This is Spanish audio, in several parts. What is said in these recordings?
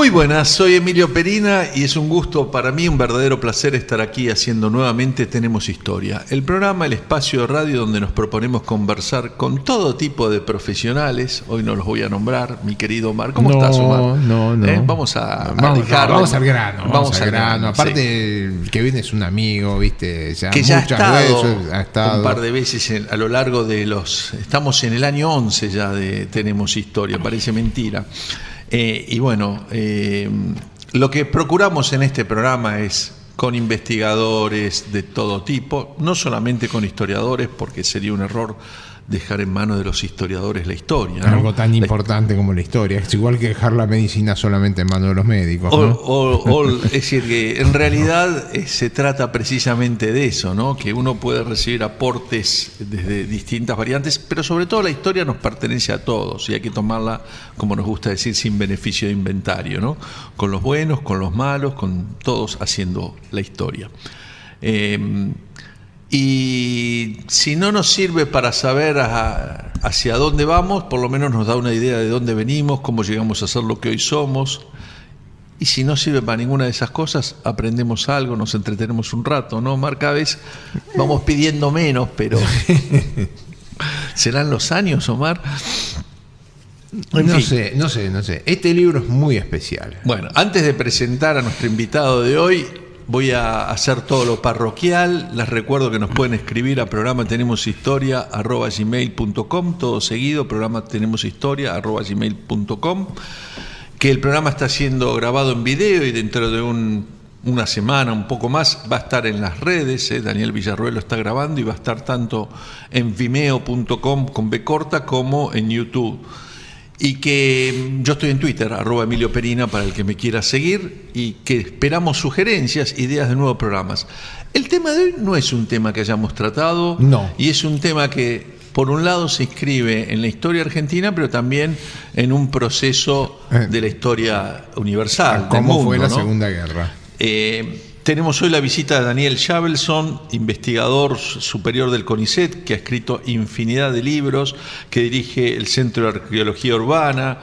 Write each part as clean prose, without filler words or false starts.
Muy buenas, soy Emilio Perina y es un gusto para mí, un verdadero placer estar aquí haciendo nuevamente Tenemos Historia, el programa, el espacio de radio donde nos proponemos conversar con todo tipo de profesionales. Hoy no los voy a nombrar, mi querido Omar. ¿Cómo estás, Omar? No. Vamos al grano. Vamos al grano. Aparte, sí. El que viene es un amigo, ¿viste? Que ya ha estado un par de veces a lo largo de los... Estamos en el año 11 ya de Tenemos Historia, parece mentira. Y bueno, lo que procuramos en este programa es con investigadores de todo tipo, no solamente con historiadores, porque sería un error dejar en manos de los historiadores la historia, ¿no? Algo tan importante como la historia. Es igual que dejar la medicina solamente en manos de los médicos, ¿no? Es decir, que en realidad se trata precisamente de eso, ¿no? Que uno puede recibir aportes desde distintas variantes, pero sobre todo la historia nos pertenece a todos y hay que tomarla, como nos gusta decir, sin beneficio de inventario, ¿no? Con los buenos, con los malos, con todos haciendo la historia. Y si no nos sirve para saber hacia dónde vamos, por lo menos nos da una idea de dónde venimos, cómo llegamos a ser lo que hoy somos. Y si no sirve para ninguna de esas cosas, aprendemos algo, nos entretenemos un rato, ¿no, Omar? Cada vez vamos pidiendo menos, pero ¿serán los años, Omar? No sé. Este libro es muy especial. Bueno, antes de presentar a nuestro invitado de hoy, voy a hacer todo lo parroquial. Les recuerdo que nos pueden escribir a programatenemoshistoria@gmail.com, todo seguido, programatenemoshistoria@gmail.com, que el programa está siendo grabado en video y dentro de una semana, un poco más, va a estar en las redes. Daniel Villarruel lo está grabando y va a estar tanto en vimeo.com con B corta como en YouTube. Y que yo estoy en Twitter, @Emilio Perina, para el que me quiera seguir, y que esperamos sugerencias, ideas de nuevos programas. El tema de hoy no es un tema que hayamos tratado, no. Y es un tema que, por un lado, se inscribe en la historia argentina, pero también en un proceso de la historia universal. ¿Cómo fue la Segunda Guerra? Tenemos hoy la visita de Daniel Shabelson, investigador superior del CONICET, que ha escrito infinidad de libros, que dirige el Centro de Arqueología Urbana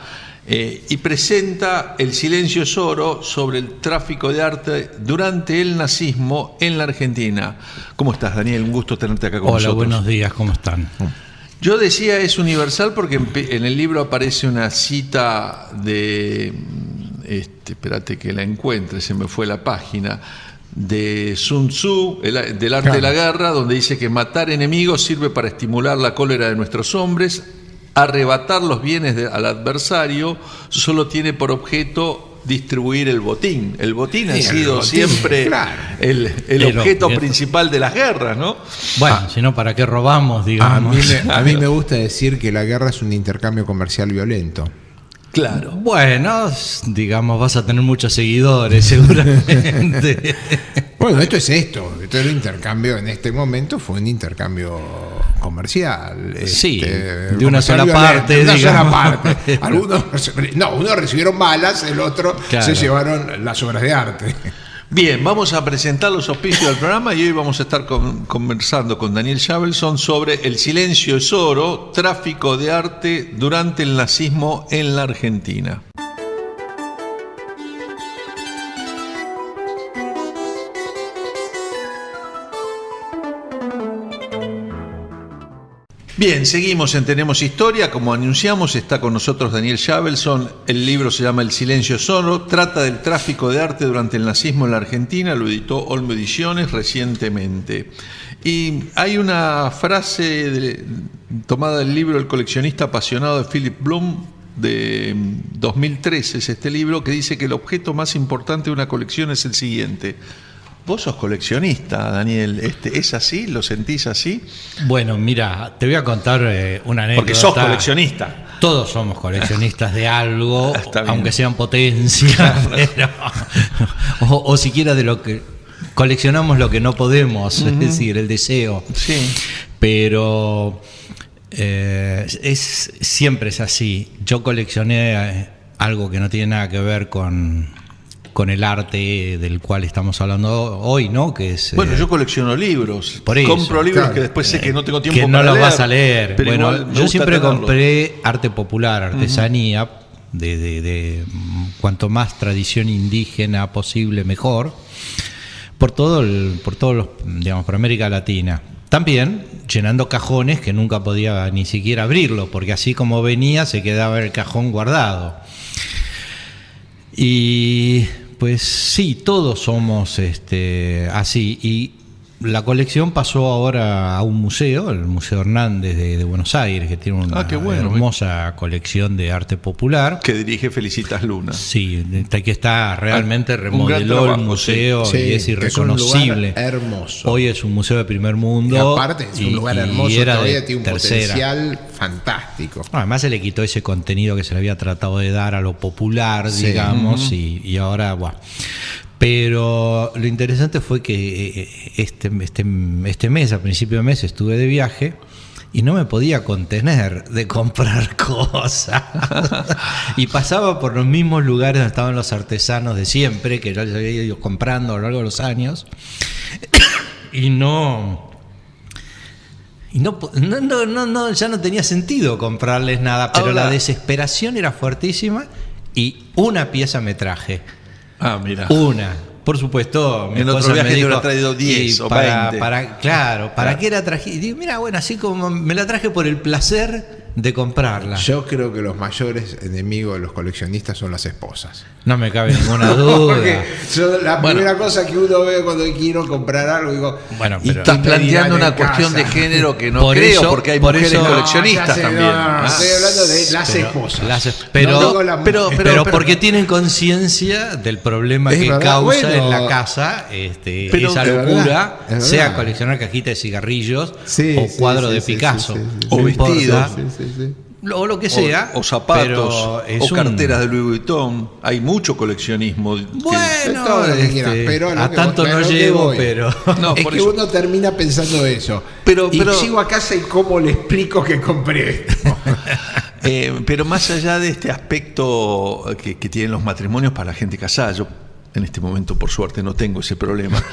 y presenta El silencio es oro, sobre el tráfico de arte durante el nazismo en la Argentina. ¿Cómo estás, Daniel? Un gusto tenerte acá con nosotros. Hola, buenos días, ¿cómo están? Yo decía es universal porque en el libro aparece una cita de... espérate que la encuentre, se me fue la página, de Sun Tzu, del arte de la guerra, donde dice que matar enemigos sirve para estimular la cólera de nuestros hombres, arrebatar los bienes al adversario solo tiene por objeto distribuir el botín. El botín ha sido siempre el objeto principal de las guerras, ¿no? Bueno, si no, ¿para qué robamos, digamos? A mí me gusta decir que la guerra es un intercambio comercial violento. Claro. Bueno, digamos, vas a tener muchos seguidores, seguramente. Bueno, esto es el intercambio en este momento fue un intercambio comercial. Sí, de una sola parte, digamos. Unos recibieron balas, el otro se llevaron las obras de arte. Bien, vamos a presentar los auspicios del programa y hoy vamos a estar conversando con Daniel Shabelson sobre El silencio es oro, tráfico de arte durante el nazismo en la Argentina. Bien, seguimos en Tenemos Historia. Como anunciamos, está con nosotros Daniel Shabelson. El libro se llama El silencio es oro, trata del tráfico de arte durante el nazismo en la Argentina. Lo editó Olmo Ediciones recientemente. Y hay una frase tomada del libro El coleccionista apasionado de Philip Bloom, de 2013, es este libro, que dice que el objeto más importante de una colección es el siguiente. Vos sos coleccionista, Daniel. ¿Es así? ¿Lo sentís así? Bueno, mira, te voy a contar una anécdota. Porque sos coleccionista. Todos somos coleccionistas de algo, aunque sean potencia, pero, o siquiera de lo que coleccionamos lo que no podemos, es decir, el deseo. Sí. Pero siempre es así. Yo coleccioné algo que no tiene nada que ver con el arte del cual estamos hablando hoy, ¿no? Que es, bueno, yo colecciono libros. Por eso, compro libros que después sé que no tengo tiempo que para leer. no los vas a leer. Pero bueno, yo siempre compré arte popular, artesanía, de cuanto más tradición indígena posible, mejor, por todos los, digamos, por América Latina. También llenando cajones que nunca podía ni siquiera abrirlo, porque así como venía se quedaba el cajón guardado. Y pues sí, todos somos así. Y la colección pasó ahora a un museo, el Museo Hernández de Buenos Aires, que tiene una hermosa colección de arte popular. Que dirige Felicitas Luna. Sí, que está realmente remodeló el museo, sí, y es irreconocible. Es un lugar hermoso. Hoy es un museo de primer mundo. Y aparte es un lugar hermoso, todavía tiene un tercera. Potencial fantástico. Además se le quitó ese contenido que se le había tratado de dar a lo popular, sí, digamos, y ahora, bueno. Pero lo interesante fue que este mes, a principio de mes, estuve de viaje y no me podía contener de comprar cosas. Y pasaba por los mismos lugares donde estaban los artesanos de siempre, que yo les había ido comprando a lo largo de los años. Y ya no tenía sentido comprarles nada, pero ahora, la desesperación era fuertísima y una pieza me traje. Ah, mira. Una. Por supuesto, en otro viaje te hubiera traído 10 o 20. ¿Para qué la traje? Y digo, mira, bueno, así como me la traje por el placer de comprarla. Yo creo que los mayores enemigos de los coleccionistas son las esposas. No me cabe ninguna duda. Porque la primera cosa que uno ve cuando quiero comprar algo, digo, bueno, pero estás planteando una cuestión de género que no creo, porque hay mujeres coleccionistas también. Estoy hablando de las esposas. Pero porque tienen conciencia del problema que causa en la casa esa locura, sea coleccionar cajitas de cigarrillos o cuadro de Picasso. O vestidos. O lo que sea. O zapatos, o carteras de Louis Vuitton. Hay mucho coleccionismo. Bueno, pero a tanto no llego, pero... No, es que uno termina pensando eso. Pero llego a casa y cómo le explico que compré esto. Pero más allá de este aspecto que tienen los matrimonios para la gente casada, yo en este momento, por suerte, no tengo ese problema.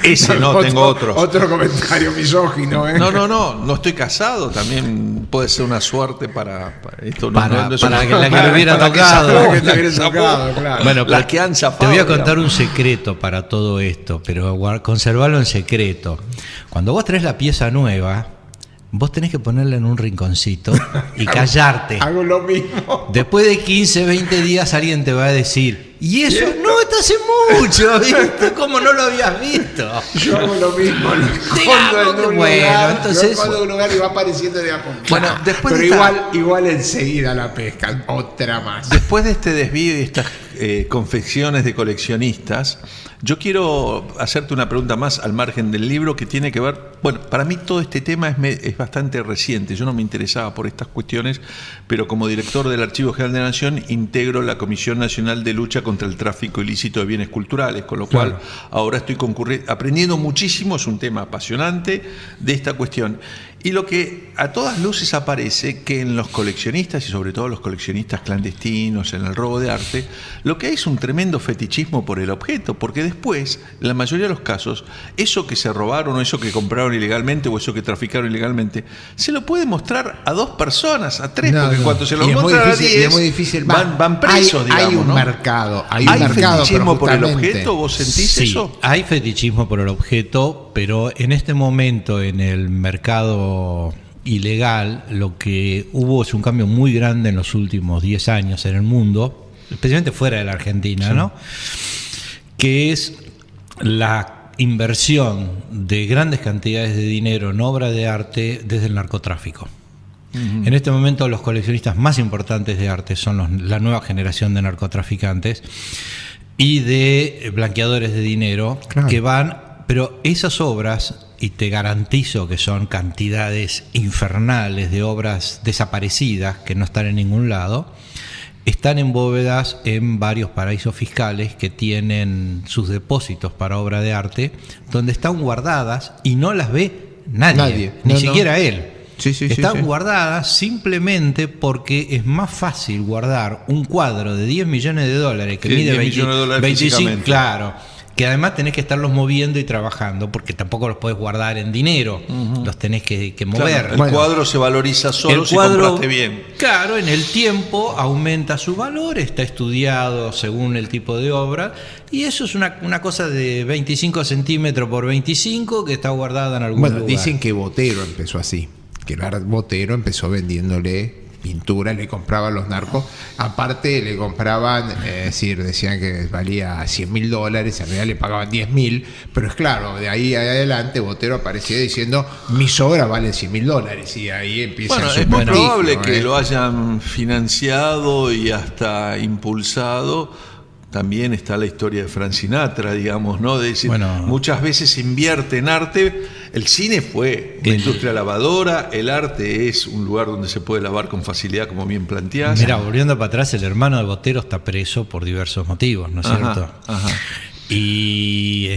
Tengo otros. Otro comentario misógino, ¿eh? No estoy casado, también puede ser una suerte para esto. Para que le hubiera tocado. Claro. Bueno, la que han zafado, te voy a contar un secreto para todo esto, pero conservarlo en secreto. Cuando vos traes la pieza nueva, vos tenés que ponerla en un rinconcito y callarte. Hago lo mismo. Después de 15, 20 días alguien te va a decir, y eso no, esto hace mucho, ¿viste? ¿Cómo no lo habías visto? Yo hago lo mismo, entonces un lugar y va apareciendo de a poco. Bueno, después pero igual enseguida la pescan, otra más. Después de este desvío y estas confecciones de coleccionistas, yo quiero hacerte una pregunta más al margen del libro que tiene que ver, bueno, para mí todo este tema es bastante reciente, yo no me interesaba por estas cuestiones, pero como director del Archivo General de la Nación integro la Comisión Nacional de Lucha contra el Tráfico Ilícito de Bienes Culturales, con lo cual ahora estoy aprendiendo muchísimo, es un tema apasionante de esta cuestión. Y lo que a todas luces aparece que en los coleccionistas, y sobre todo los coleccionistas clandestinos, en el robo de arte, lo que hay es un tremendo fetichismo por el objeto, porque después, en la mayoría de los casos, eso que se robaron o eso que compraron ilegalmente o eso que traficaron ilegalmente, se lo puede mostrar a 2 personas, a 3, porque cuando se lo muestran a 10, es muy difícil. Van presos, digamos. Hay un mercado. Hay fetichismo por el objeto, ¿vos sentís eso? Hay fetichismo por el objeto, pero en este momento en el mercado ilegal lo que hubo es un cambio muy grande en los últimos 10 años en el mundo, especialmente fuera de la Argentina, ¿no? Que es la inversión de grandes cantidades de dinero en obra de arte desde el narcotráfico. En este momento los coleccionistas más importantes de arte son la nueva generación de narcotraficantes y de blanqueadores de dinero que van, pero esas obras, y te garantizo que son cantidades infernales de obras desaparecidas que no están en ningún lado, están en bóvedas en varios paraísos fiscales que tienen sus depósitos para obra de arte, donde están guardadas y no las ve nadie. Ni siquiera él. Están guardadas simplemente porque es más fácil guardar un cuadro de $10 millones que mide 25, claro, que además tenés que estarlos moviendo y trabajando, porque tampoco los podés guardar en dinero, los tenés que mover. Claro, el cuadro se valoriza solo si compraste bien. Claro, en el tiempo aumenta su valor, está estudiado según el tipo de obra, y eso es una cosa de 25 centímetros por 25 que está guardada en algún lugar. Dicen que Botero empezó así, que Botero empezó vendiéndole pintura, le compraban los narcos, aparte le compraban, decían que valía $100.000, en realidad le pagaban 10.000, pero es claro, de ahí adelante Botero aparecía diciendo mis obras valen $100.000, y ahí empieza es muy probable que lo hayan financiado y hasta impulsado. También está la historia de Frank Sinatra, digamos, ¿no? De decir, muchas veces se invierte en arte. El cine fue una industria lavadora, el arte es un lugar donde se puede lavar con facilidad, como bien planteás. Mira, volviendo para atrás, el hermano de Botero está preso por diversos motivos, ¿no es cierto? Ajá. Y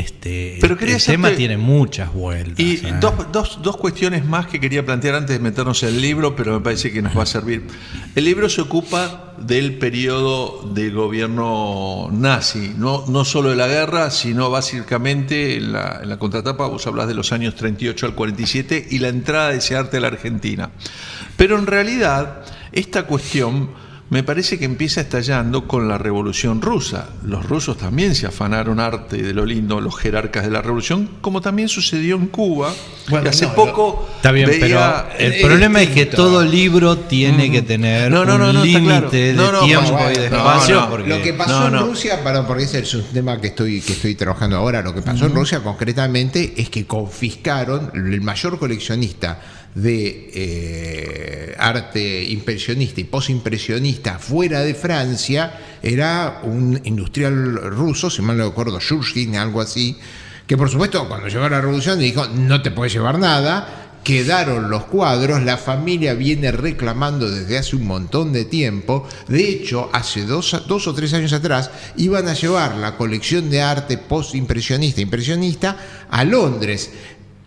pero el tema tiene muchas vueltas. Y dos cuestiones más que quería plantear antes de meternos en el libro, pero me parece que nos va a servir. El libro se ocupa del periodo del gobierno nazi, no solo de la guerra, sino básicamente en la contratapa vos hablás de los años 38 al 47 y la entrada de ese arte a la Argentina. Pero en realidad esta cuestión me parece que empieza estallando con la Revolución Rusa. Los rusos también se afanaron arte de lo lindo, los jerarcas de la Revolución, como también sucedió en Cuba. Que hace poco está bien, pero el problema es que todo libro tiene que tener un límite de tiempo y de espacio. Lo que pasó en Rusia, porque ese es un tema que estoy trabajando ahora, lo que pasó en Rusia concretamente es que confiscaron el mayor coleccionista de arte impresionista y posimpresionista fuera de Francia, era un industrial ruso, si mal no recuerdo, Shurkin, algo así, que por supuesto cuando llegó la revolución dijo no te puedes llevar nada, quedaron los cuadros, la familia viene reclamando desde hace un montón de tiempo, de hecho hace dos o tres años atrás iban a llevar la colección de arte postimpresionista, impresionista a Londres.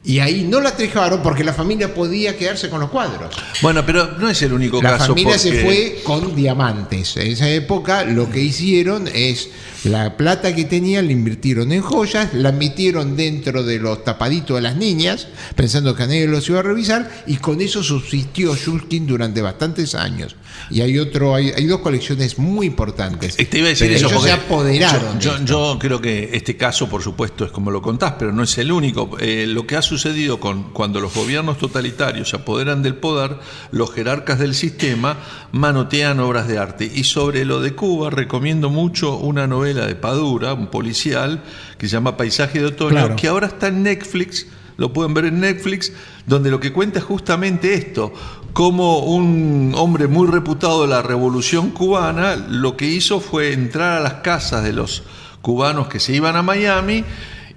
Y ahí no la trajeron porque la familia podía quedarse con los cuadros. Bueno, pero no es el único caso. La familia se fue con diamantes. En esa época lo que hicieron es la plata que tenían la invirtieron en joyas, la metieron dentro de los tapaditos de las niñas, pensando que a nadie los iba a revisar, y con eso subsistió Shulkin durante bastantes años. Y hay dos colecciones muy importantes. Te iba a decir eso, ellos se apoderaron. Yo creo que este caso, por supuesto, es como lo contás, pero no es el único. Lo que ha sucedido cuando los gobiernos totalitarios se apoderan del poder, los jerarcas del sistema manotean obras de arte. Y sobre lo de Cuba, recomiendo mucho una novela de Padura, un policial, que se llama Paisaje de Otoño, que ahora está en Netflix, lo pueden ver en Netflix, donde lo que cuenta es justamente esto, como un hombre muy reputado de la Revolución Cubana, lo que hizo fue entrar a las casas de los cubanos que se iban a Miami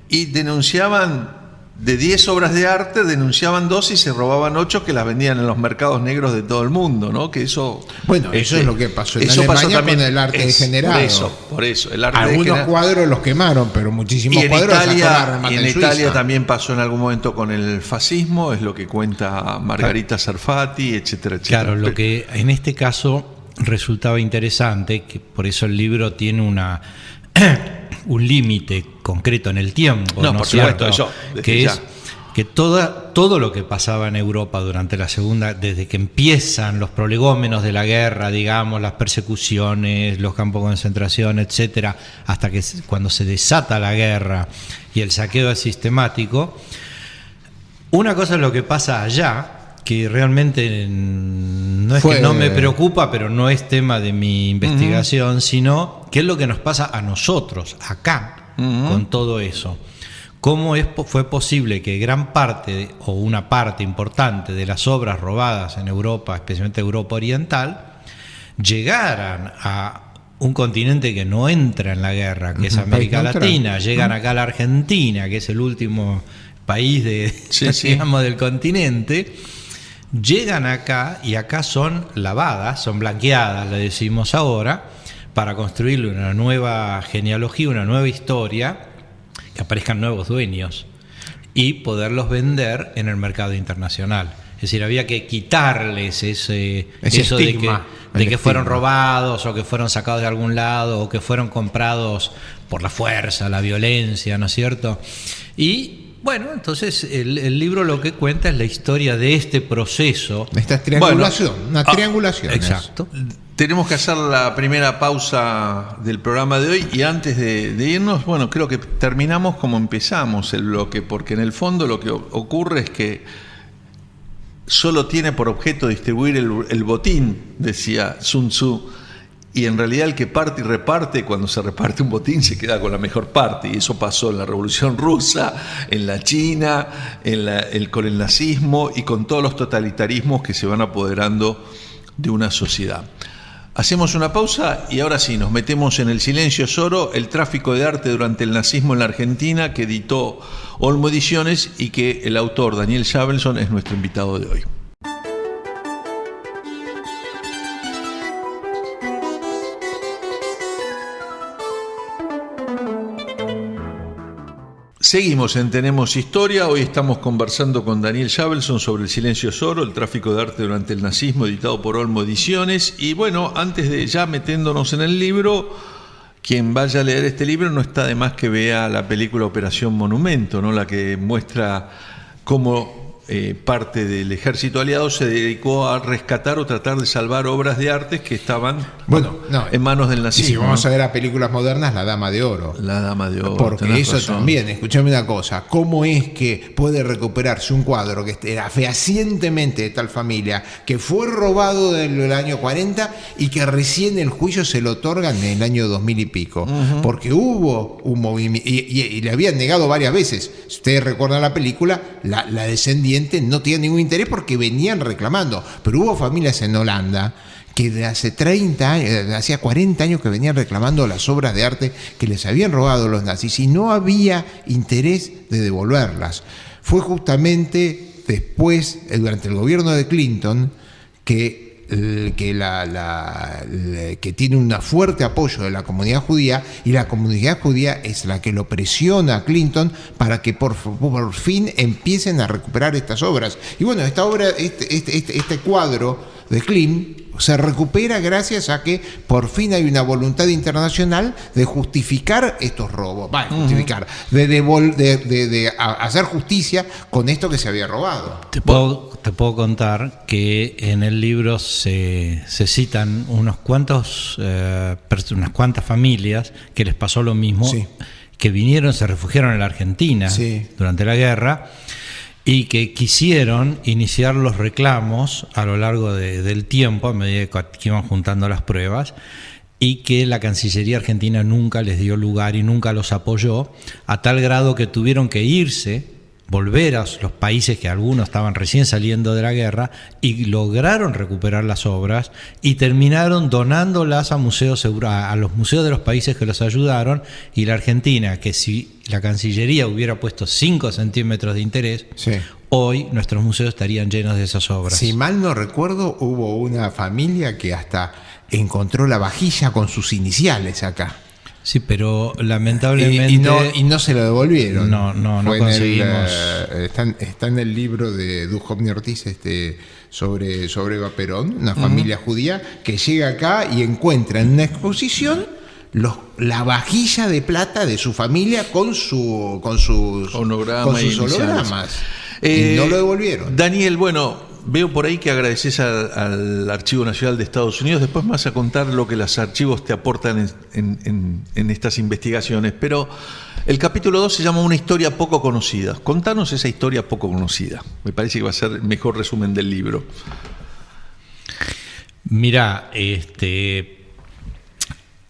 y denunciaban. De 10 obras de arte denunciaban 2 y se robaban 8 que las vendían en los mercados negros de todo el mundo, ¿no? Que eso. Bueno, eso es lo que pasó en Alemania con el arte degenerado. Por eso, el arte algunos degenerado. Cuadros los quemaron, pero muchísimos cuadros sacaron y en Italia también pasó en algún momento con el fascismo, es lo que cuenta Margarita Sarfati, etcétera, etcétera. Claro, lo que en este caso resultaba interesante, que por eso el libro tiene un límite concreto en el tiempo, ¿no? Por supuesto, eso, que es que todo lo que pasaba en Europa durante la segunda, desde que empiezan los prolegómenos de la guerra, digamos, las persecuciones, los campos de concentración, etcétera, hasta que cuando se desata la guerra y el saqueo es sistemático, una cosa es lo que pasa allá, que realmente no es que no me preocupa, pero no es tema de mi investigación, sino qué es lo que nos pasa a nosotros acá con todo eso. ¿Cómo fue posible que gran parte o una parte importante de las obras robadas en Europa, especialmente Europa Oriental, llegaran a un continente que no entra en la guerra, que es América Latina, llegan acá a la Argentina, que es el último país digamos, del continente? Llegan acá y acá son lavadas, son blanqueadas, le decimos ahora, para construirle una nueva genealogía, una nueva historia, que aparezcan nuevos dueños y poderlos vender en el mercado internacional. decir, había que quitarles eso estigma, de que fueron robados o que fueron sacados de algún lado o que fueron comprados por la fuerza, la violencia, ¿no es cierto? Y bueno, entonces el libro lo que cuenta es la historia de este proceso. Esta triangulación, una triangulación. Exacto. Tenemos que hacer la primera pausa del programa de hoy y antes de irnos, bueno, creo que terminamos como empezamos el bloque, porque en el fondo lo que ocurre es que solo tiene por objeto distribuir el botín, decía Sun Tzu, y en realidad el que parte y reparte, cuando se reparte un botín se queda con la mejor parte, y eso pasó en la Revolución Rusa, en la China, con el nazismo y con todos los totalitarismos que se van apoderando de una sociedad. Hacemos una pausa y ahora sí, nos metemos en El silencio es oro, el tráfico de arte durante el nazismo en la Argentina, que editó Olmo Ediciones y que el autor Daniel Shavelson es nuestro invitado de hoy. Seguimos en Tenemos Historia. Hoy estamos conversando con Daniel Shavelson sobre El silencio es oro, el tráfico de arte durante el nazismo, editado por Olmo Ediciones. Y bueno, antes de ya metiéndonos en el libro, quien vaya a leer este libro no está de más que vea la película Operación Monumento, ¿no? La que muestra cómo parte del ejército aliado se dedicó a rescatar o tratar de salvar obras de arte que estaban en manos del nazismo. Y si vamos a ver a películas modernas, La Dama de Oro. La Dama de Oro. Porque eso razón. También, escúchame una cosa, ¿cómo es que puede recuperarse un cuadro que era fehacientemente de tal familia, que fue robado del año 40 y que recién el juicio se lo otorgan en el año 2000 y pico? Porque hubo un movimiento, y le habían negado varias veces. Si ustedes recuerdan la película, la descendiente no tenía ningún interés porque venían reclamando, pero hubo familias en Holanda que de hace 30 años, hacía 40 años que venían reclamando las obras de arte que les habían robado los nazis y no había interés de devolverlas. Fue justamente después, durante el gobierno de Clinton, que tiene un fuerte apoyo de la comunidad judía, y la comunidad judía es la que lo presiona a Clinton para que por fin empiecen a recuperar estas obras. Y bueno, esta obra, este cuadro de Klimt se recupera gracias a que por fin hay una voluntad internacional de justificar estos robos, de hacer justicia con esto que se había robado. Te puedo contar que en el libro se citan unas cuantas familias que les pasó lo mismo, sí, que vinieron, se refugiaron en la Argentina, sí, durante la guerra, y que quisieron iniciar los reclamos a lo largo del tiempo, a medida que iban juntando las pruebas, y que la Cancillería argentina nunca les dio lugar y nunca los apoyó, a tal grado que tuvieron que irse, volver a los países que algunos estaban recién saliendo de la guerra, y lograron recuperar las obras y terminaron donándolas a los museos de los países que los ayudaron. Y la Argentina, que si la Cancillería hubiera puesto 5 centímetros de interés, sí, hoy nuestros museos estarían llenos de esas obras. Si mal no recuerdo, hubo una familia que hasta encontró la vajilla con sus iniciales acá. Sí, pero lamentablemente... Y no se lo devolvieron. No conseguimos. Está en el libro de Duhovny Ortiz sobre Eva Perón, una familia judía que llega acá y encuentra en una exposición la vajilla de plata de su familia con sus hologramas. Y no lo devolvieron. Daniel, bueno, veo por ahí que agradeces al Archivo Nacional de Estados Unidos. Después me vas a contar lo que los archivos te aportan en estas investigaciones. Pero el capítulo 2 se llama Una historia poco conocida. Contanos esa historia poco conocida. Me parece que va a ser el mejor resumen del libro. Mirá,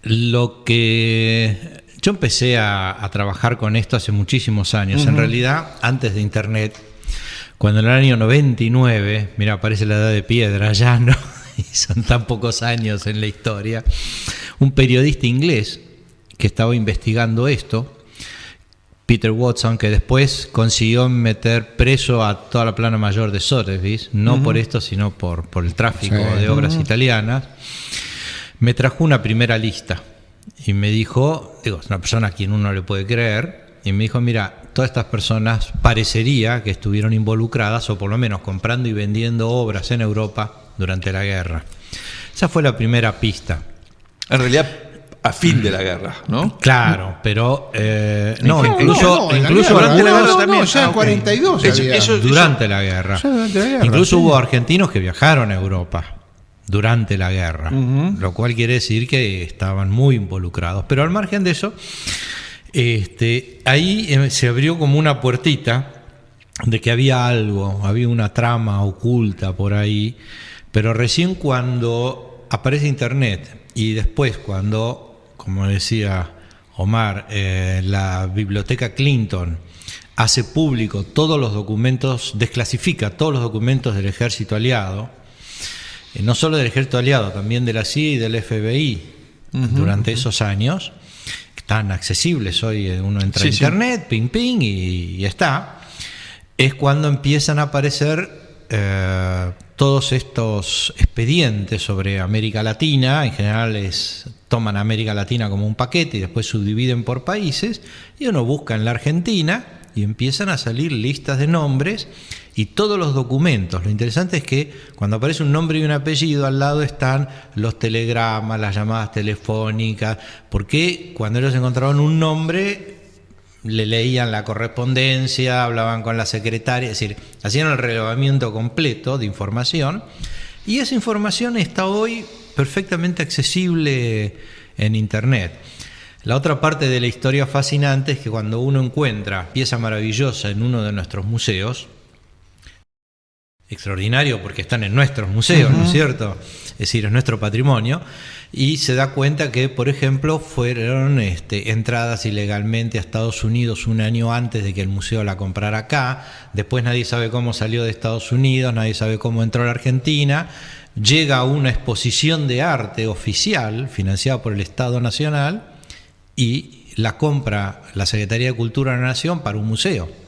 lo que yo empecé a trabajar con esto hace muchísimos años. En realidad, antes de Internet, cuando en el año 99, mira, parece la edad de piedra ya, ¿no? Y son tan pocos años en la historia, un periodista inglés que estaba investigando esto, Peter Watson, que después consiguió meter preso a toda la plana mayor de Sotheby's, no por esto, sino por el tráfico de obras italianas, me trajo una primera lista y me dijo, es una persona a quien uno le puede creer, y me dijo, mira, todas estas personas parecería que estuvieron involucradas, o por lo menos comprando y vendiendo obras en Europa durante la guerra. Esa fue la primera pista. En realidad, a fin de la guerra, ¿no? Claro, pero incluso durante la guerra también. Ya en 42 durante la guerra. Incluso hubo argentinos que viajaron a Europa durante la guerra, lo cual quiere decir que estaban muy involucrados. Pero al margen de eso, ahí se abrió como una puertita de que había algo, había una trama oculta por ahí, pero recién cuando aparece Internet y después cuando, como decía Omar, la biblioteca Clinton hace público todos los documentos, desclasifica todos los documentos del ejército aliado, no solo del ejército aliado, también de la CIA y del FBI, durante esos años, tan accesibles hoy, uno entra a internet, ping ping y está, es cuando empiezan a aparecer todos estos expedientes sobre América Latina. En general toman América Latina como un paquete y después subdividen por países, y uno busca en la Argentina y empiezan a salir listas de nombres y todos los documentos. Lo interesante es que cuando aparece un nombre y un apellido, al lado están los telegramas, las llamadas telefónicas, porque cuando ellos encontraban un nombre, le leían la correspondencia, hablaban con la secretaria, es decir, hacían el relevamiento completo de información, y esa información está hoy perfectamente accesible en Internet. La otra parte de la historia fascinante es que cuando uno encuentra pieza maravillosa en uno de nuestros museos, extraordinario porque están en nuestros museos, ¿no es cierto? Es decir, es nuestro patrimonio, y se da cuenta que, por ejemplo, fueron entradas ilegalmente a Estados Unidos un año antes de que el museo la comprara acá. Después nadie sabe cómo salió de Estados Unidos, nadie sabe cómo entró a la Argentina. Llega a una exposición de arte oficial financiada por el Estado Nacional y la compra la Secretaría de Cultura de la Nación para un museo.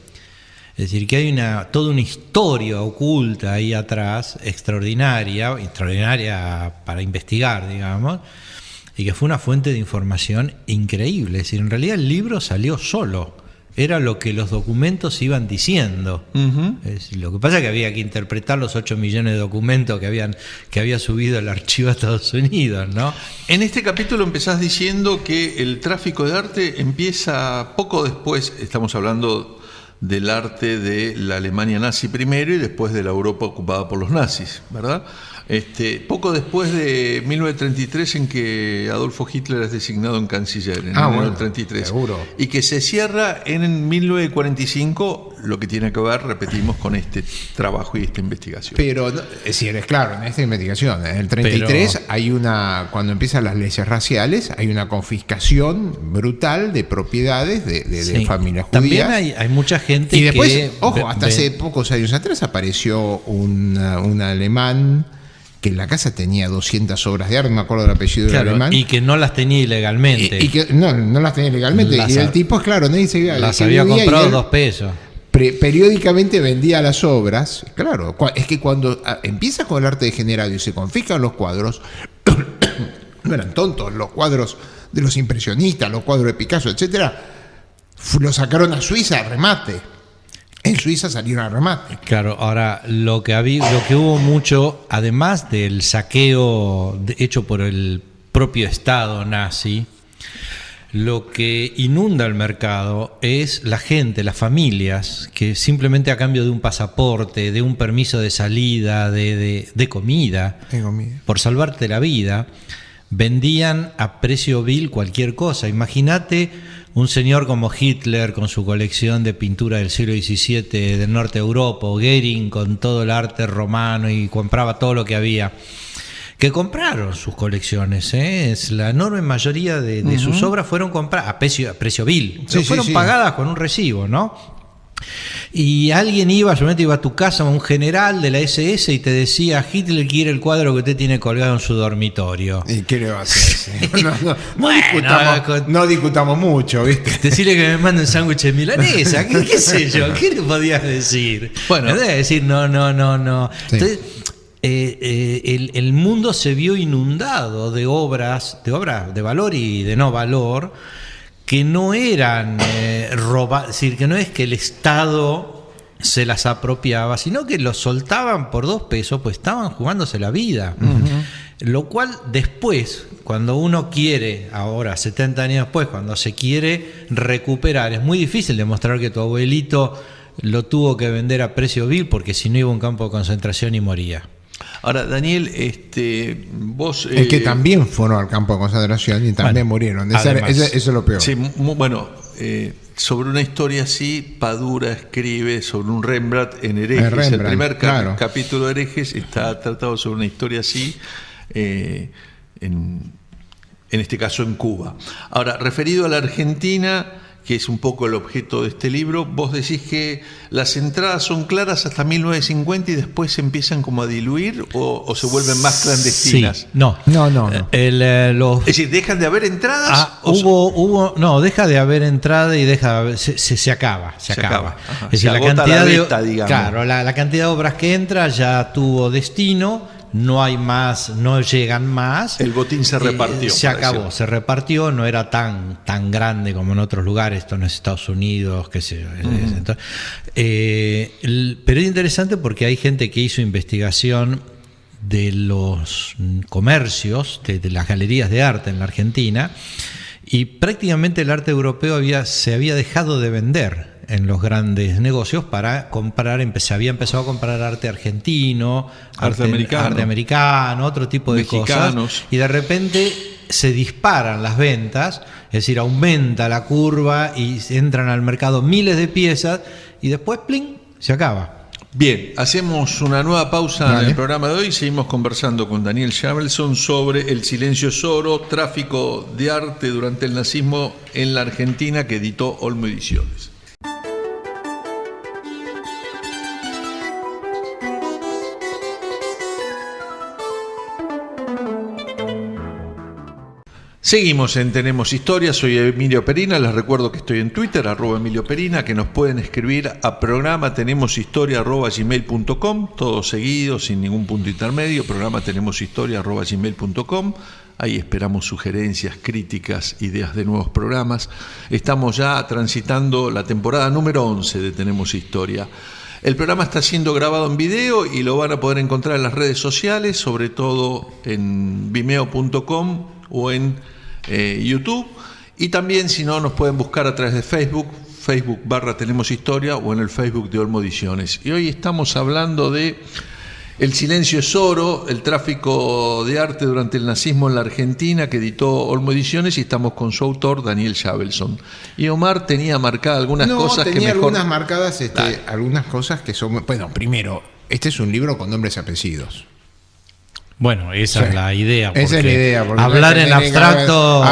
Es decir, que hay toda una historia oculta ahí atrás, extraordinaria para investigar, digamos, y que fue una fuente de información increíble. Es decir, en realidad el libro salió solo, era lo que los documentos iban diciendo. Es decir, lo que pasa es que había que interpretar los 8 millones de documentos que había subido el archivo a Estados Unidos, ¿no? En este capítulo empezás diciendo que el tráfico de arte empieza poco después, estamos hablando del arte de la Alemania nazi primero y después de la Europa ocupada por los nazis, ¿verdad? Poco después de 1933, en que Adolfo Hitler es designado en canciller, en 1933, seguro. Y que se cierra en 1945, lo que tiene que ver, repetimos, con este trabajo y esta investigación. Pero, es decir, es claro, en esta investigación, en el 33 cuando empiezan las leyes raciales, hay una confiscación brutal de propiedades de familias judías. También hay mucha gente y después, que... hasta hace pocos años atrás apareció un alemán que en la casa tenía 200 obras de arte, no me acuerdo del apellido del alemán. Y que no las tenía ilegalmente. Y que no las tenía ilegalmente. Y el tipo, claro, nadie se iba. Las había comprado 2 pesos. Periódicamente vendía las obras. Claro, es que cuando empieza con el arte degenerado y se confiscan los cuadros, no eran tontos los cuadros de los impresionistas, los cuadros de Picasso, etcétera, los sacaron a Suiza a remate. En Suiza salieron a remate. Claro, ahora lo que hubo mucho, además del saqueo hecho por el propio Estado nazi, lo que inunda el mercado es la gente, las familias, que simplemente a cambio de un pasaporte, de un permiso de salida, de comida, por salvarte la vida, vendían a precio vil cualquier cosa. Imagínate un señor como Hitler con su colección de pintura del siglo XVII del norte de Europa, o Goering con todo el arte romano y compraba todo lo que había, que compraron sus colecciones. Es la enorme mayoría de sus obras fueron compradas a precio vil, fueron pagadas con un recibo, ¿no? Y alguien iba a tu casa, un general de la SS, y te decía: Hitler quiere el cuadro que usted tiene colgado en su dormitorio. ¿Y qué le va a hacer? No discutamos mucho, ¿viste? Decirle que me mande un sándwich de milanesa, ¿qué sé yo? ¿Qué le podías decir? Bueno, no debe decir no. Sí. Entonces, el mundo se vio inundado de obras de valor y de no valor, que no eran robadas, es decir, que no es que el Estado se las apropiaba, sino que los soltaban por 2 pesos, pues estaban jugándose la vida. Lo cual después, cuando uno quiere, ahora 70 años después, cuando se quiere recuperar, es muy difícil demostrar que tu abuelito lo tuvo que vender a precio vil, porque si no iba a un campo de concentración y moría. Ahora, Daniel, vos... Es que también fueron al campo de concentración y también murieron. Eso es lo peor. Sí, bueno, sobre una historia así, Padura escribe sobre un Rembrandt en Herejes. El primer capítulo de Herejes está tratado sobre una historia así, en este caso en Cuba. Ahora, referido a la Argentina, que es un poco el objeto de este libro, vos decís que las entradas son claras hasta 1950 y después se empiezan como a diluir o se vuelven más clandestinas. Sí, no. Es decir, ¿dejan de haber entradas? Deja de haber entrada y se acaba. Se acaba. Es decir, la cantidad de obras que entra ya tuvo destino. No hay más, no llegan más. El botín se repartió. Se acabó, se repartió, no era tan grande como en otros lugares, esto no es Estados Unidos, qué sé yo. Entonces, pero es interesante porque hay gente que hizo investigación de los comercios, de las galerías de arte en la Argentina, y prácticamente el arte europeo se había dejado de vender en los grandes negocios para comprar, se había empezado a comprar arte argentino, arte americano, otro tipo de mexicanos. Cosas, y de repente se disparan las ventas, es decir, aumenta la curva y entran al mercado miles de piezas y después, ¡pling!, se acaba. Bien, hacemos una nueva pausa en el programa de hoy. Seguimos conversando con Daniel Shabelson sobre El silencio es oro, tráfico de arte durante el nazismo en la Argentina, que editó Olmo Ediciones. Seguimos en Tenemos Historia, soy Emilio Perina, les recuerdo que estoy en Twitter, @EmilioPerina, que nos pueden escribir a programa tenemoshistoria@gmail.com, todo seguido, sin ningún punto intermedio, programa tenemoshistoria@gmail.com, ahí esperamos sugerencias, críticas, ideas de nuevos programas. Estamos ya transitando la temporada número 11 de Tenemos Historia. El programa está siendo grabado en video y lo van a poder encontrar en las redes sociales, sobre todo en vimeo.com o en YouTube, y también, si no, nos pueden buscar a través de Facebook /Tenemos Historia, o en el Facebook de Olmo Ediciones. Y hoy estamos hablando de El silencio es oro, el tráfico de arte durante el nazismo en la Argentina, que editó Olmo Ediciones, y estamos con su autor, Daniel Shabelson. Y Omar tenía marcadas algunas cosas que mejor... algunas marcadas, algunas cosas que son... Bueno, primero, este es un libro con nombres y apellidos. Bueno, esa es la idea. Esa es la idea. Hablar en abstracto.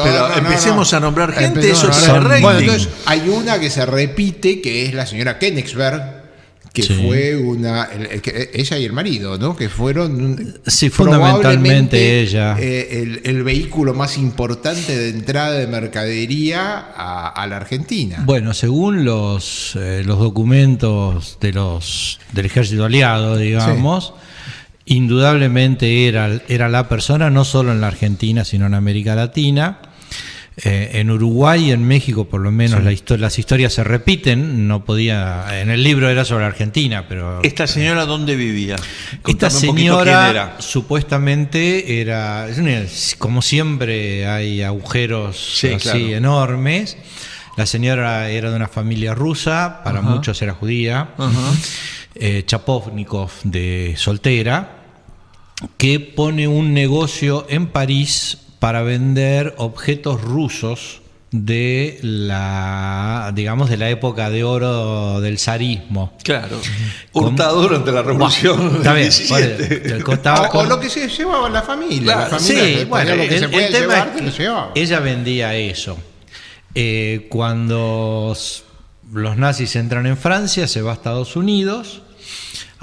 Pero empecemos a nombrar gente, eso es el rating. Bueno, entonces hay una que se repite, que es la señora Königsberg, que fue ella y el marido, ¿no? Que fueron fundamentalmente ella el vehículo más importante de entrada de mercadería a la Argentina. Bueno, según los documentos del ejército aliado, digamos, indudablemente era la persona, no solo en la Argentina, sino en América Latina. En Uruguay y en México, por lo menos, las historias se repiten. No podía, en el libro era sobre Argentina, pero... ¿Esta señora dónde vivía? Esta señora supuestamente era, como siempre hay agujeros enormes. La señora era de una familia rusa, para muchos era judía. Chapovnikov, de soltera, que pone un negocio en París para vender objetos rusos de la época de oro del zarismo. Claro, hurtado durante la Revolución del 17. O lo que se llevaba la familia. Claro. El tema es que ella vendía eso. Cuando los nazis entran en Francia, se va a Estados Unidos,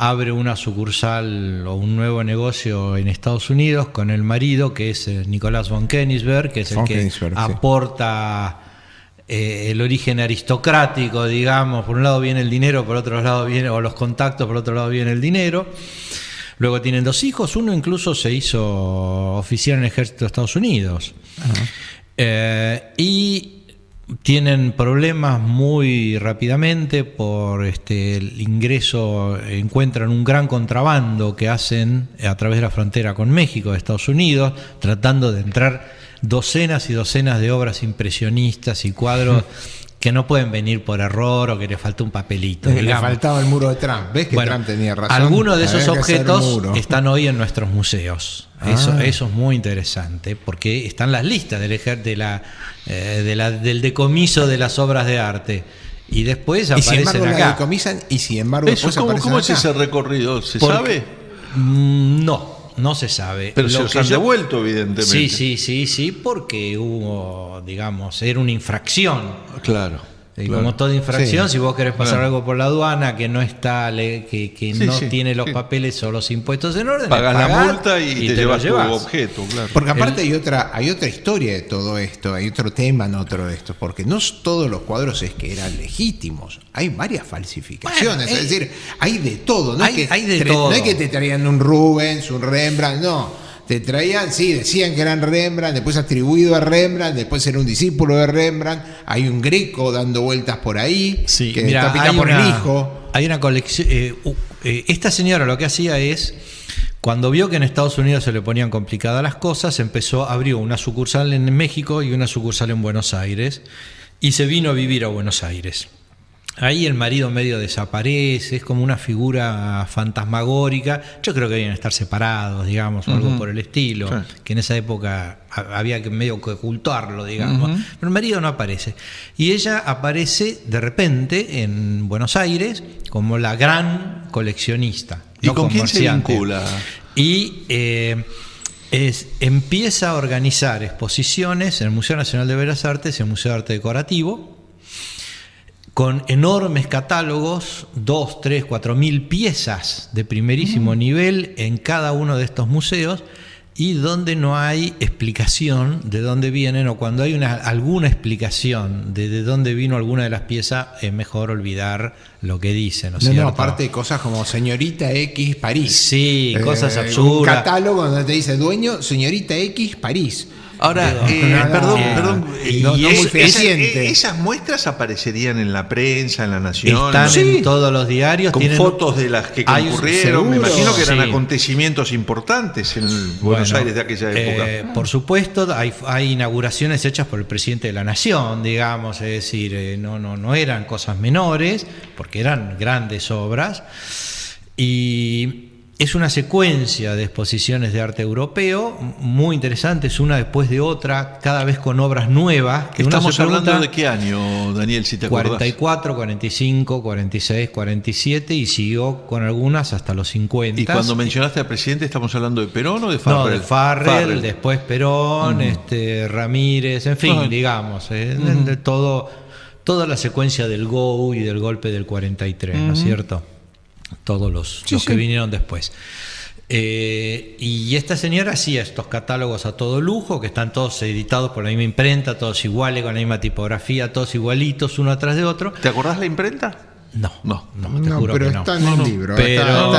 abre una sucursal o un nuevo negocio en Estados Unidos con el marido, que es Nicolás von Königsberg, que es el que aporta el origen aristocrático, digamos. Por un lado viene el dinero, por otro lado viene, o los contactos, por otro lado viene el dinero. Luego tienen 2 hijos, uno incluso se hizo oficial en el ejército de Estados Unidos. Y tienen problemas muy rápidamente por el ingreso, encuentran un gran contrabando que hacen a través de la frontera con México, de Estados Unidos, tratando de entrar docenas y docenas de obras impresionistas y cuadros que no pueden venir por error o que le falta un papelito. Le faltaba el muro de Trump. ¿Ves que Trump tenía razón? Algunos de esos objetos están hoy en nuestros museos. Eso es muy interesante, porque están las listas del decomiso de las obras de arte. Y después aparecen acá. La decomisan y sin embargo después aparecen ¿Cómo es acá? ese recorrido? ¿Se sabe? No se sabe. Pero se los han devuelto, evidentemente. Sí, porque hubo, digamos, era una infracción. Claro. Y como toda infracción, si vos querés pasar algo por la aduana que no está, tiene los papeles o los impuestos en orden, pagás la multa y te llevas tu objeto, claro. Porque aparte hay otra historia de todo esto, hay otro tema en otro de esto, porque no todos los cuadros es que eran legítimos, hay varias falsificaciones, es decir, hay de todo, no hay que te traían un Rubens, un Rembrandt, no. Te traían, decían que eran Rembrandt, después atribuido a Rembrandt, después era un discípulo de Rembrandt, hay un Greco dando vueltas por ahí, que está picado por el hijo. Hay una colección, esta señora lo que hacía es, cuando vio que en Estados Unidos se le ponían complicadas las cosas, abrió una sucursal en México y una sucursal en Buenos Aires, y se vino a vivir a Buenos Aires. Ahí el marido medio desaparece, es como una figura fantasmagórica. Yo creo que deben estar separados, digamos, o algo por el estilo, que en esa época había que medio que ocultarlo, digamos. Pero el marido no aparece. Y ella aparece de repente en Buenos Aires como la gran coleccionista. ¿Y con quién se vincula? Y empieza a organizar exposiciones en el Museo Nacional de Bellas Artes y el Museo de Arte Decorativo, con enormes catálogos, 2, 3, 4.000 piezas de primerísimo nivel en cada uno de estos museos, y donde no hay explicación de dónde vienen, o cuando hay alguna explicación de dónde vino alguna de las piezas, es mejor olvidar lo que dicen, ¿no es cierto? No, aparte de cosas como Señorita X París. Sí, cosas absurdas. Un catálogo donde te dice dueño Señorita X París. Ahora, perdón, no muy fehaciente. ¿Esas muestras aparecerían en la prensa, en La Nación? Están en todos los diarios. Con fotos de las que concurrieron. Me imagino que eran acontecimientos importantes en Buenos Aires de aquella época. Por supuesto, hay inauguraciones hechas por el presidente de la Nación, digamos, es decir, no eran cosas menores, porque eran grandes obras. Y es una secuencia de exposiciones de arte europeo muy interesantes, una después de otra, cada vez con obras nuevas. Que ¿Estamos hablando de qué año, Daniel, si te acordás? 44, 45, 46, 47, y siguió con algunas hasta los 50. ¿Y cuando mencionaste al presidente, estamos hablando de Perón o de Farrell? No, de Farrell, después Perón, Ramírez, en fin, digamos, de toda la secuencia del GO y del golpe del 43, ¿no es cierto? Todos los que vinieron después. Y esta señora hacía estos catálogos a todo lujo, que están todos editados por la misma imprenta, todos iguales, con la misma tipografía, todos igualitos, uno atrás de otro. ¿Te acordás la imprenta? No, te juro pero que no. está en el libro. Pero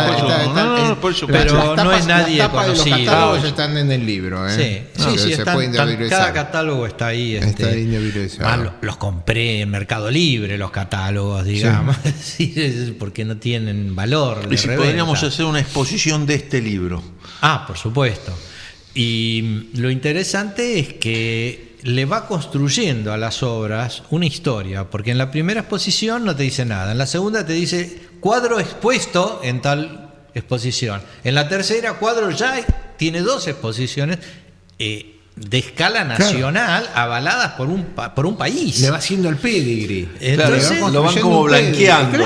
no es nadie las tapas conocido. De los catálogos están en el libro. Sí, cada catálogo está ahí. Está individualizado. Los compré en Mercado Libre, los catálogos, digamos, porque no tienen valor. Y si podríamos hacer una exposición de este libro. Por supuesto. Y lo interesante es que le va construyendo a las obras una historia, porque en la primera exposición no te dice nada, en la segunda te dice cuadro expuesto en tal exposición, en la tercera cuadro ya tiene 2 exposiciones de escala nacional, avaladas por un país. Le va haciendo el pedigree. Entonces, lo van como blanqueando.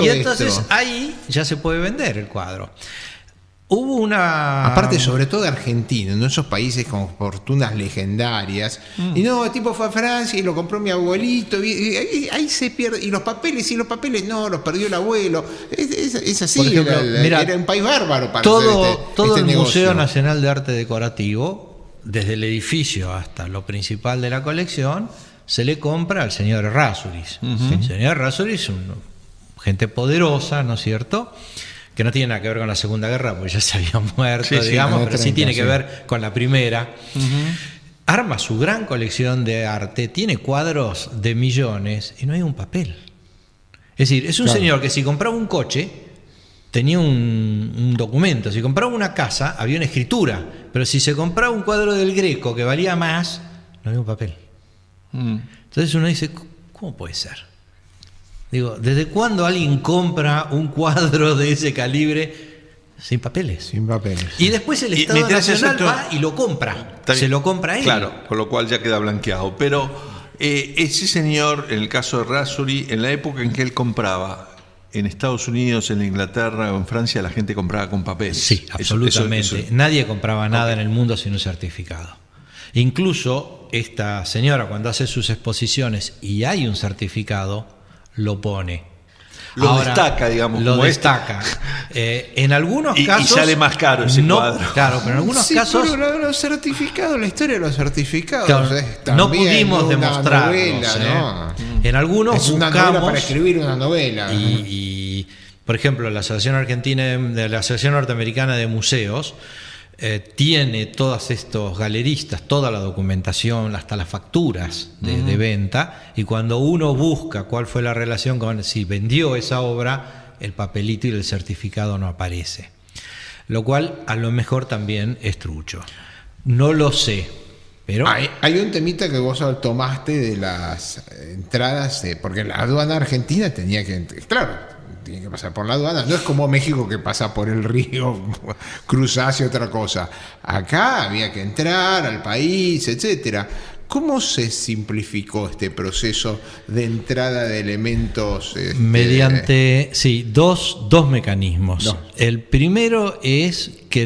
Y entonces ahí ya se puede vender el cuadro. Hubo una... Aparte, sobre todo argentino, en esos países con fortunas legendarias. Y no, el tipo fue a Francia y lo compró mi abuelito. Y ahí se pierde. Y los papeles, no, los perdió el abuelo. Es así. Por ejemplo, era un país bárbaro para todo el negocio. Museo Nacional de Arte Decorativo, desde el edificio hasta lo principal de la colección, se le compra al señor Errázuriz. El señor Errázuriz, gente poderosa, ¿no es cierto?, que no tiene nada que ver con la Segunda Guerra, porque ya se había muerto, digamos, pero sí tiene que ver con la primera. arma su gran colección de arte, tiene cuadros de millones y no hay un papel. Es decir, es un señor que si compraba un coche tenía un documento, si compraba una casa había una escritura, pero si se compraba un cuadro del Greco que valía más, no había un papel. Entonces uno dice, ¿cómo puede ser? Digo, ¿desde cuándo alguien compra un cuadro de ese calibre sin papeles? Sin papeles. Y después el Estado Nacional va y lo compra. Se lo compra él. Claro, con lo cual ya queda blanqueado. Pero ese señor, en el caso de Errázuriz, en la época en que él compraba, en Estados Unidos, en Inglaterra o en Francia, la gente compraba con papeles. Sí, absolutamente. Eso. Nadie compraba nada en el mundo sin un certificado. Incluso esta señora, cuando hace sus exposiciones y hay un certificado, lo pone. Lo destaca, digamos. Lo destaca. En algunos casos. Y sale más caro ese cuadro. Claro, pero en algunos casos. Pero los certificados, la historia de los certificados. Claro, no pudimos demostrarlos. ¿no? En algunos es una buscamos. Novela para escribir una novela. Y por ejemplo, la Asociación la Asociación Norteamericana de Museos tiene todos estos galeristas, toda la documentación, hasta las facturas de venta, y cuando uno busca cuál fue la relación con si vendió esa obra, el papelito y el certificado no aparece. Lo cual a lo mejor también es trucho. No lo sé, pero... Hay un temita que vos tomaste de las entradas, porque la aduana argentina tenía que... Claro, tiene que pasar por la aduana. No es como México que pasa por el río, cruzás y otra cosa. Acá había que entrar al país, etcétera. ¿Cómo se simplificó este proceso de entrada de elementos? Mediante, dos mecanismos. No. El primero es que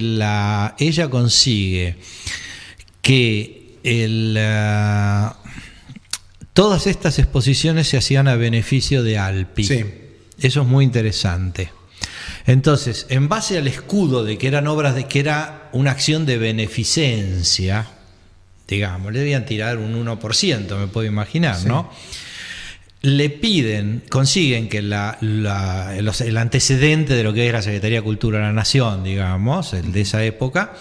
ella consigue que todas estas exposiciones se hacían a beneficio de Alpi. Sí. Eso es muy interesante. Entonces, en base al escudo de que eran obras que era una acción de beneficencia, digamos, le debían tirar un 1%, me puedo imaginar, sí. ¿No? Consiguen que el antecedente de lo que es la Secretaría de Cultura de la Nación, digamos, el de esa época,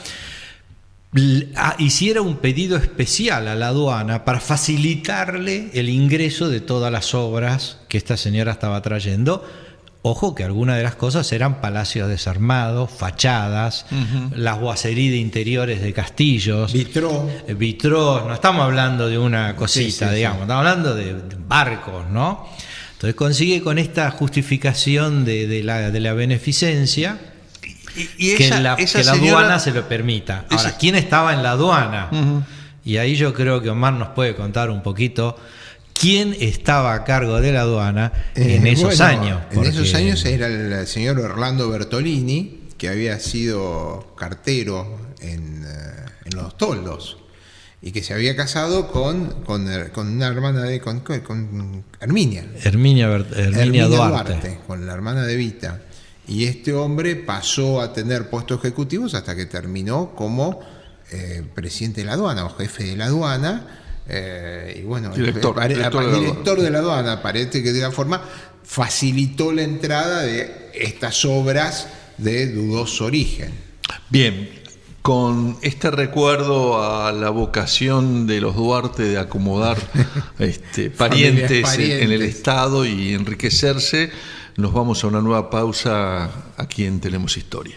hiciera un pedido especial a la aduana para facilitarle el ingreso de todas las obras que esta señora estaba trayendo. Ojo que algunas de las cosas eran palacios desarmados, fachadas, las boiseries de interiores de castillos, vitrós, no estamos hablando de una cosita, digamos, estamos hablando de barcos, ¿no? Entonces consigue con esta justificación de la beneficencia que la aduana se lo permita. Ahora, ¿quién estaba en la aduana? Y ahí yo creo que Omar nos puede contar un poquito quién estaba a cargo de la aduana en esos años. En esos años era el señor Orlando Bertolini, que había sido cartero en Los Toldos y que se había casado con una hermana con Herminia Duarte, con la hermana de Vita. Y este hombre pasó a tener puestos ejecutivos hasta que terminó como presidente de la aduana o jefe de la aduana. Y bueno, director de la aduana, parece que de la forma facilitó la entrada de estas obras de dudoso origen. Bien, con este recuerdo a la vocación de los Duarte de acomodar parientes en el Estado y enriquecerse, nos vamos a una nueva pausa aquí en Tenemos Historia.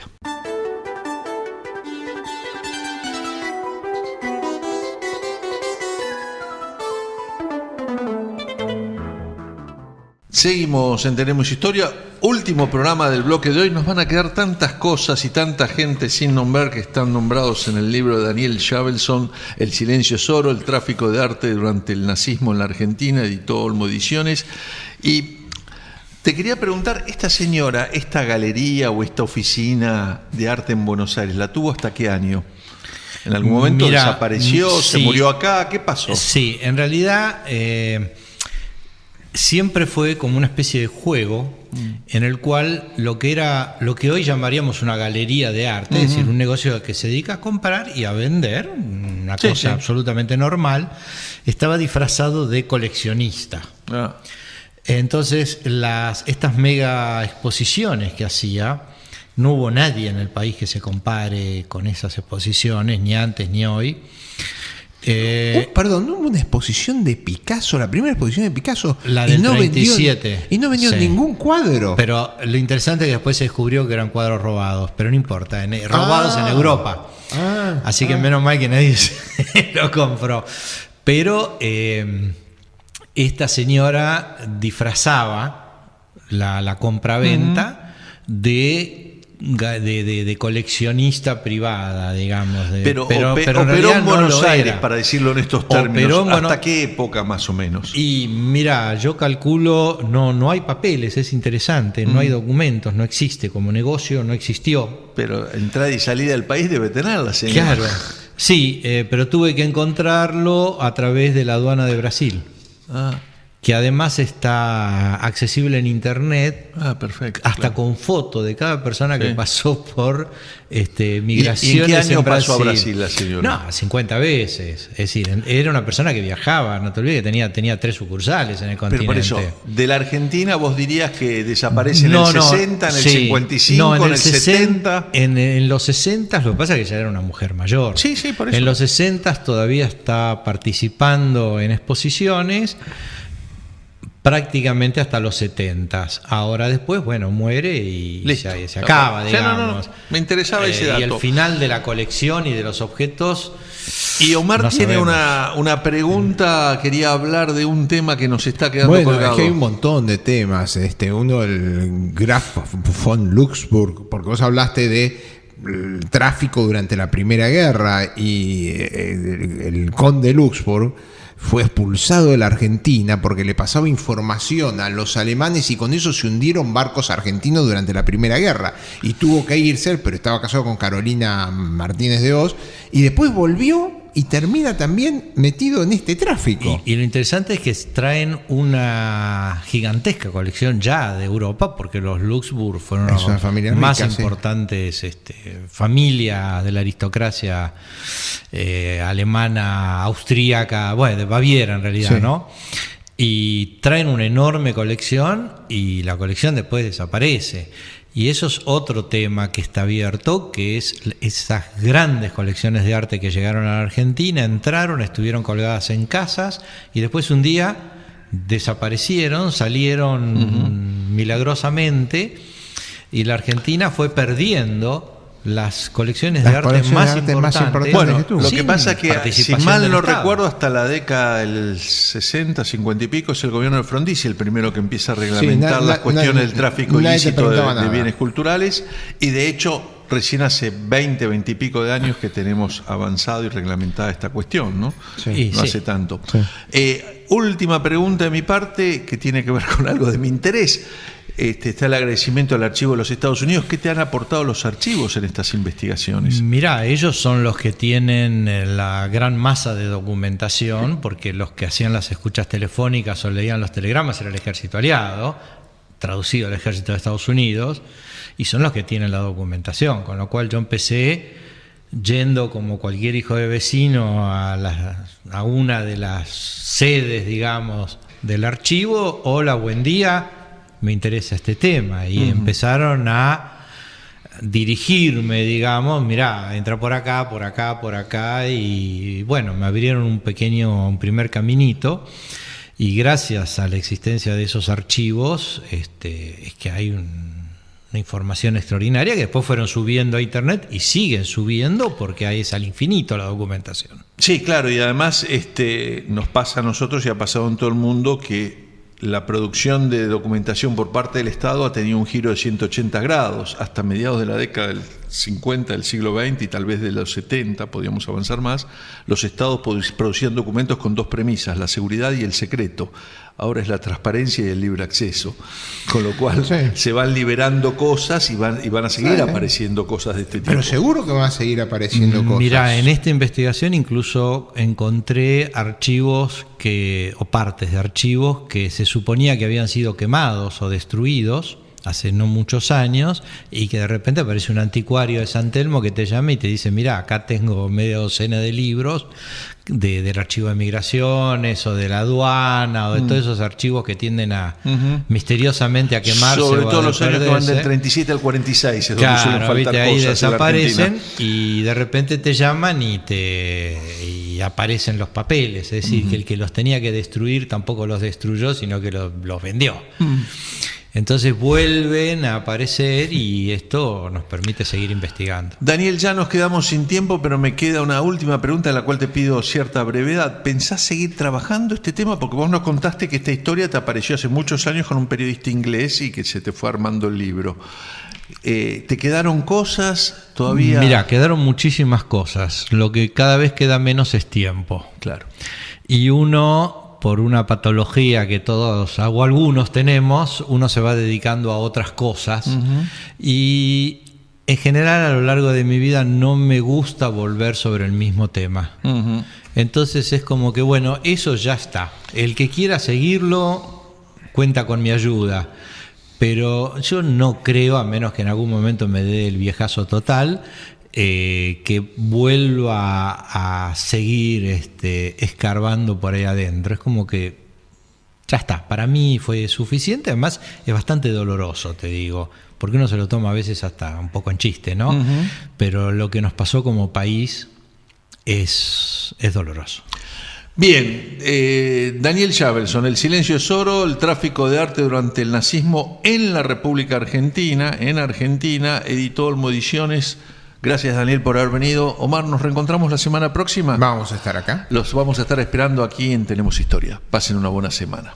Seguimos en Tenemos Historia, último programa del bloque de hoy. Nos van a quedar tantas cosas y tanta gente sin nombrar que están nombrados en el libro de Daniel Schavelson, El silencio es oro, el tráfico de arte durante el nazismo en la Argentina, editó Olmo Ediciones. Y te quería preguntar, esta señora, esta galería o esta oficina de arte en Buenos Aires, ¿la tuvo hasta qué año? ¿En algún momento desapareció? Sí, ¿se murió acá? ¿Qué pasó? Sí, en realidad siempre fue como una especie de juego en el cual lo que hoy llamaríamos una galería de arte, es decir, un negocio que se dedica a comprar y a vender, una cosa absolutamente normal, estaba disfrazado de coleccionista. Entonces, estas mega exposiciones que hacía, no hubo nadie en el país que se compare con esas exposiciones, ni antes ni hoy. Perdón, ¿no hubo una exposición de Picasso, la primera exposición de Picasso? La del 37. Y no vendió Sí. ningún cuadro. Pero lo interesante es que después se descubrió que eran cuadros robados, pero no importa, robados en Europa. Así que menos mal que nadie se lo compró. Pero esta señora disfrazaba la compraventa de coleccionista privada, digamos. Pero en operó realidad en Buenos no lo Aires, era. para decirlo en estos Operó términos. en ¿Hasta qué época más o menos? Y mira, yo calculo, no hay papeles, es interesante, no hay documentos, no existe como negocio, no existió. Pero entrada y salida del país debe tenerla, señora. Claro. Sí, pero tuve que encontrarlo a través de la aduana de Brasil, que además está accesible en internet, Perfecto. hasta claro. con foto de cada persona que Sí. pasó por ¿Y migraciones en qué año en pasó a Brasil. Brasil la señora? No, 50 veces. Es decir, era una persona que viajaba, no te olvides que tenía 3 sucursales en el Pero continente. por eso, de la Argentina vos dirías que desaparece en el 60, en el sí. 55, No, en el 70. En los 60, lo que pasa es que ya era una mujer mayor. Sí, por eso. En los 60 todavía está participando en exposiciones, prácticamente hasta los 70. Ahora después, bueno, muere y Listo. se acaba, O sea, digamos. me interesaba ese dato. Y el final de la colección y de los objetos. Y Omar No tiene sabemos. una pregunta, quería hablar de un tema que nos está quedando Bueno, colgado. es que hay un montón de temas. Uno, el Graf von Luxemburg, porque vos hablaste de el tráfico durante la Primera Guerra y el conde Luxemburg fue expulsado de la Argentina porque le pasaba información a los alemanes y con eso se hundieron barcos argentinos durante la Primera Guerra y tuvo que irse, pero estaba casado con Carolina Martínez de Hoz y después volvió y termina también metido en este tráfico. Y lo interesante es que traen una gigantesca colección ya de Europa, porque los Luxemburg fueron Es una familia más rica, sí. importantes familias de la aristocracia alemana, austríaca, bueno, de Baviera en realidad, Sí. ¿no? Y traen una enorme colección y la colección después desaparece. Y eso es otro tema que está abierto, que es esas grandes colecciones de arte que llegaron a la Argentina, entraron, estuvieron colgadas en casas y después un día desaparecieron, salieron milagrosamente y la Argentina fue perdiendo las colecciones de Las arte colecciones más de arte más importantes. importantes Bueno, que tuvo. lo que sin pasa es que, si participación mal del no Estado. recuerdo, hasta la década del 60, 50 y pico, es el gobierno de Frondizi el primero que empieza a reglamentar las cuestiones del tráfico nadie te ilícito preguntaba de nada. bienes culturales, y de hecho, recién hace 20, 20 y pico de años que tenemos avanzado y reglamentada esta cuestión, ¿no? Sí. Y No sí. hace tanto. Sí. Última pregunta de mi parte, que tiene que ver con algo de mi interés. Está el agradecimiento al Archivo de los Estados Unidos. ¿Qué te han aportado los archivos en estas investigaciones? Mirá, ellos son los que tienen la gran masa de documentación, porque los que hacían las escuchas telefónicas o leían los telegramas era el ejército aliado, traducido al ejército de Estados Unidos, y son los que tienen la documentación, con lo cual yo empecé yendo como cualquier hijo de vecino a una de las sedes, digamos, del archivo. Hola, buen día, me interesa este tema, y empezaron a dirigirme, digamos, mirá, entra por acá, por acá, por acá, y bueno, me abrieron un primer caminito, y gracias a la existencia de esos archivos, es que hay una información extraordinaria que después fueron subiendo a internet y siguen subiendo porque ahí es al infinito la documentación. Sí, claro, y además nos pasa a nosotros y ha pasado en todo el mundo que la producción de documentación por parte del Estado ha tenido un giro de 180 grados. Hasta mediados de la década del 50 del siglo XX y tal vez de los 70, podríamos avanzar más, los estados producían documentos con dos premisas, la seguridad y el secreto. Ahora es la transparencia y el libre acceso, con lo cual Sí. se van liberando cosas y van a seguir Sí. apareciendo cosas de este tipo. Pero seguro que van a seguir apareciendo cosas. Mira, en esta investigación incluso encontré archivos o partes de archivos que se suponía que habían sido quemados o destruidos hace no muchos años, y que de repente aparece un anticuario de San Telmo que te llama y te dice, mira, acá tengo media docena de libros del archivo de migraciones o de la aduana o de todos esos archivos que tienden a misteriosamente a quemarse. Sobre todo a los años que van del 37 al 46, es donde suelen claro, faltar ahí cosas desaparecen en y de repente te llaman y aparecen los papeles. Es decir, que el que los tenía que destruir tampoco los destruyó, sino que los vendió. Entonces vuelven a aparecer y esto nos permite seguir investigando. Daniel, ya nos quedamos sin tiempo, pero me queda una última pregunta en la cual te pido cierta brevedad. ¿Pensás seguir trabajando este tema? Porque vos nos contaste que esta historia te apareció hace muchos años con un periodista inglés y que se te fue armando el libro. ¿Te quedaron cosas todavía? Mira, quedaron muchísimas cosas. Lo que cada vez queda menos es tiempo. Claro. Y uno, por una patología que todos o algunos tenemos, uno se va dedicando a otras cosas. Y en general a lo largo de mi vida no me gusta volver sobre el mismo tema. Entonces es como que bueno, eso ya está. El que quiera seguirlo cuenta con mi ayuda. Pero yo no creo, a menos que en algún momento me dé el viejazo total, que vuelva a seguir escarbando por ahí adentro. Es como que ya está, para mí fue suficiente. Además es bastante doloroso, te digo, porque uno se lo toma a veces hasta un poco en chiste, ¿no? Pero lo que nos pasó como país es doloroso. Bien, Daniel Schavelson, El silencio es oro, el tráfico de arte durante el nazismo en la República Argentina, editó Olmo Ediciones. Gracias, Daniel, por haber venido. Omar, ¿nos reencontramos la semana próxima? Vamos a estar acá. Los vamos a estar esperando aquí en Tenemos Historia. Pasen una buena semana.